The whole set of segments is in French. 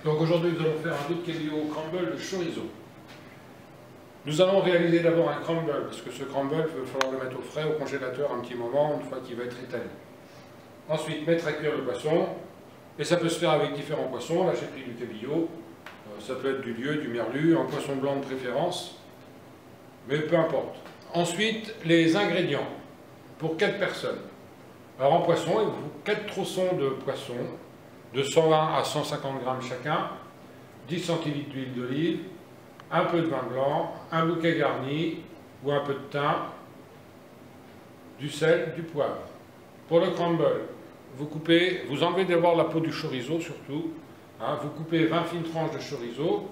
Donc aujourd'hui nous allons faire un dos de cabillaud au crumble de chorizo. Nous allons réaliser d'abord un crumble, parce que ce crumble, il va falloir le mettre au frais, au congélateur un petit moment, une fois qu'il va être étalé. Ensuite, mettre à cuire le poisson, et ça peut se faire avec différents poissons. Là j'ai pris du cabillaud, ça peut être du lieu, du merlu, un poisson blanc de préférence, mais peu importe. Ensuite, les ingrédients pour 4 personnes. Alors en poisson, il vous faut 4 tronçons de poisson, de 120 à 150 grammes chacun, 10 centilitres d'huile d'olive, un peu de vin blanc, un bouquet garni ou un peu de thym, du sel, du poivre. Pour le crumble, vous enlevez d'abord la peau du chorizo surtout, hein, vous coupez 20 fines tranches de chorizo,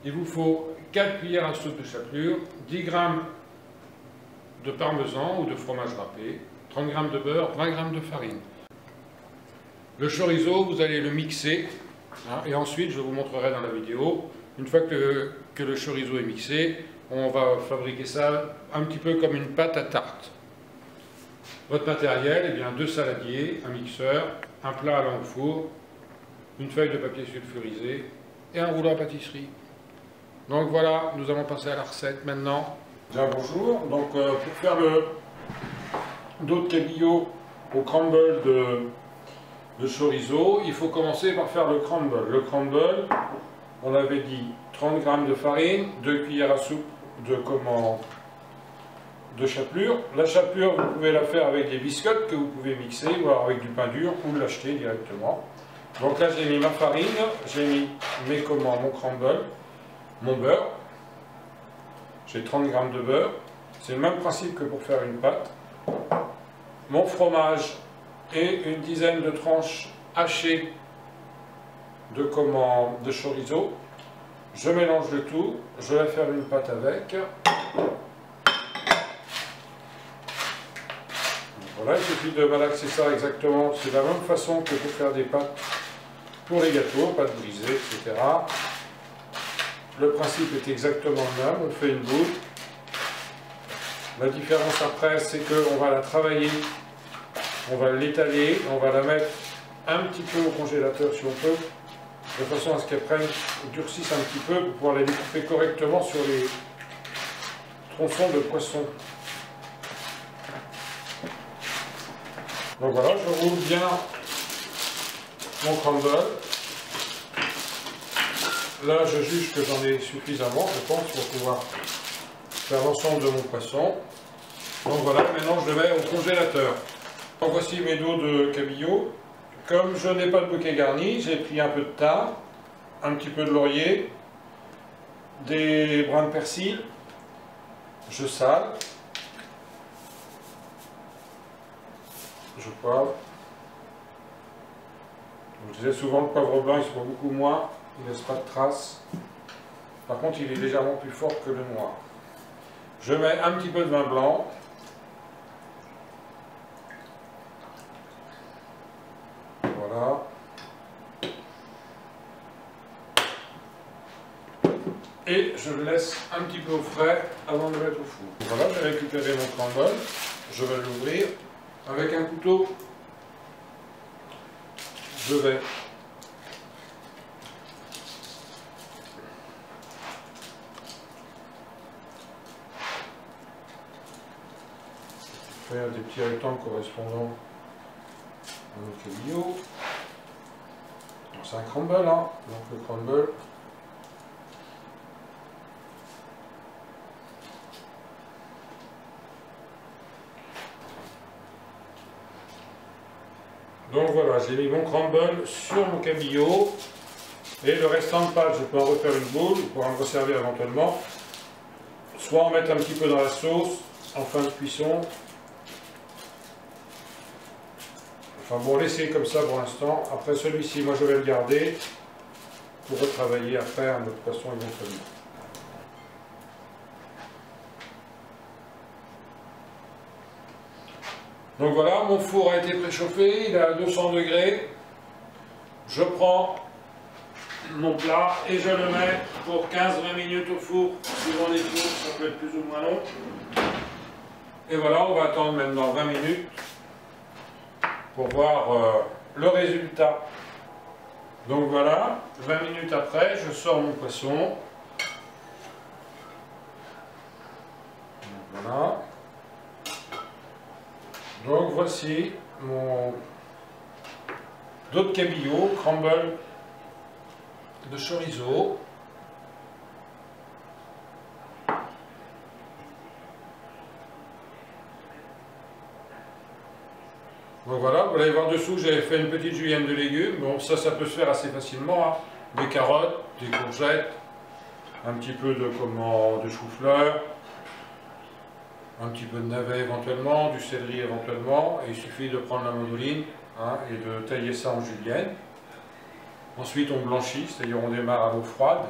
il vous faut 4 cuillères à soupe de chapelure, 10 grammes de parmesan ou de fromage râpé, 30 grammes de beurre, 20 grammes de farine. Le chorizo, vous allez le mixer, hein, et ensuite, je vous montrerai dans la vidéo, une fois que le chorizo est mixé, on va fabriquer ça un petit peu comme une pâte à tarte. Votre matériel, eh bien 2 saladiers, un mixeur, un plat allant au four, une feuille de papier sulfurisé et un rouleau à pâtisserie. Donc voilà, nous allons passer à la recette maintenant. Bien bonjour, donc pour faire le dos de cabillaud au crumble de chorizo, il faut commencer par faire le crumble. Le crumble, on avait dit 30 g de farine, 2 cuillères à soupe de chapelure. La chapelure, vous pouvez la faire avec des biscottes que vous pouvez mixer, ou alors avec du pain dur, ou l'acheter directement. Donc là, j'ai mis ma farine, j'ai mis mon crumble, mon beurre. J'ai 30 g de beurre. C'est le même principe que pour faire une pâte. Mon fromage et une dizaine de tranches hachées de chorizo. Je mélange le tout. Je vais faire une pâte avec. Voilà, il suffit de malaxer ça exactement. C'est la même façon que pour faire des pâtes pour les gâteaux, pâtes brisées, etc. Le principe est exactement le même. On fait une boule. La différence après, c'est qu'on va la travailler, on va l'étaler, on va la mettre un petit peu au congélateur si on peut, de façon à ce qu'elle durcisse un petit peu pour pouvoir les découper correctement sur les tronçons de poisson. Donc voilà, je roule bien mon crumble. Là, je juge que j'en ai suffisamment, je pense, pour pouvoir faire l'ensemble de mon poisson. Donc voilà, maintenant je le mets au congélateur. Donc voici mes dos de cabillaud. Comme je n'ai pas de bouquet garni, j'ai pris un peu de thym, un petit peu de laurier, des brins de persil, je sale, je poivre. Je disais souvent le poivre blanc il se voit beaucoup moins, il ne laisse pas de traces. Par contre il est légèrement plus fort que le noir. Je mets un petit peu de vin blanc. Voilà. Et je le laisse un petit peu au frais avant de le mettre au four. Voilà, j'ai récupéré mon crumble. Je vais l'ouvrir. Avec un couteau, je vais faire des petits rectangles correspondant à notre cabillaud. C'est un crumble, hein, donc le crumble. Donc voilà, j'ai mis mon crumble sur mon cabillaud. Et le restant de pâte, je peux en refaire une boule pour en resservir éventuellement. Soit en mettre un petit peu dans la sauce en fin de cuisson. Enfin bon, laissez comme ça pour l'instant. Après celui-ci, moi je vais le garder pour retravailler après un autre poisson éventuellement. Donc voilà, mon four a été préchauffé, il est à 200 degrés. Je prends mon plat et je le mets pour 15-20 minutes au four. Suivant les fours, ça peut être plus ou moins long. Et voilà, on va attendre maintenant 20 minutes pour voir le résultat. Donc voilà, 20 minutes après, je sors mon poisson. Voilà. Donc voici mon d'autres cabillaud, crumble de chorizo. Donc voilà, vous allez voir dessous, j'avais fait une petite julienne de légumes. Bon, ça peut se faire assez facilement, hein. Des carottes, des courgettes, un petit peu de chou-fleur, un petit peu de navet éventuellement, du céleri éventuellement, et il suffit de prendre la mandoline, hein, et de tailler ça en julienne. Ensuite on blanchit, c'est-à-dire on démarre à l'eau froide.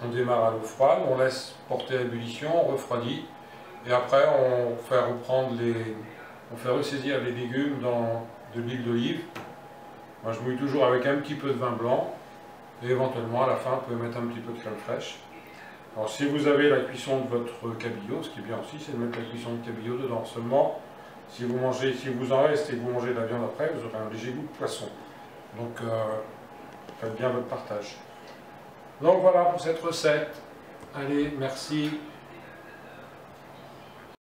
On démarre à l'eau froide, on laisse porter à ébullition, on refroidit, et après on fait reprendre on fait ressaisir les légumes dans de l'huile d'olive. Moi je mouille toujours avec un petit peu de vin blanc, et éventuellement à la fin vous pouvez mettre un petit peu de crème fraîche. Alors si vous avez la cuisson de votre cabillaud, ce qui est bien aussi, c'est de mettre la cuisson de cabillaud dedans. Seulement, si vous en reste et que vous mangez de la viande après, vous aurez un léger goût de poisson. Donc faites bien votre partage. Donc voilà pour cette recette. Allez, merci.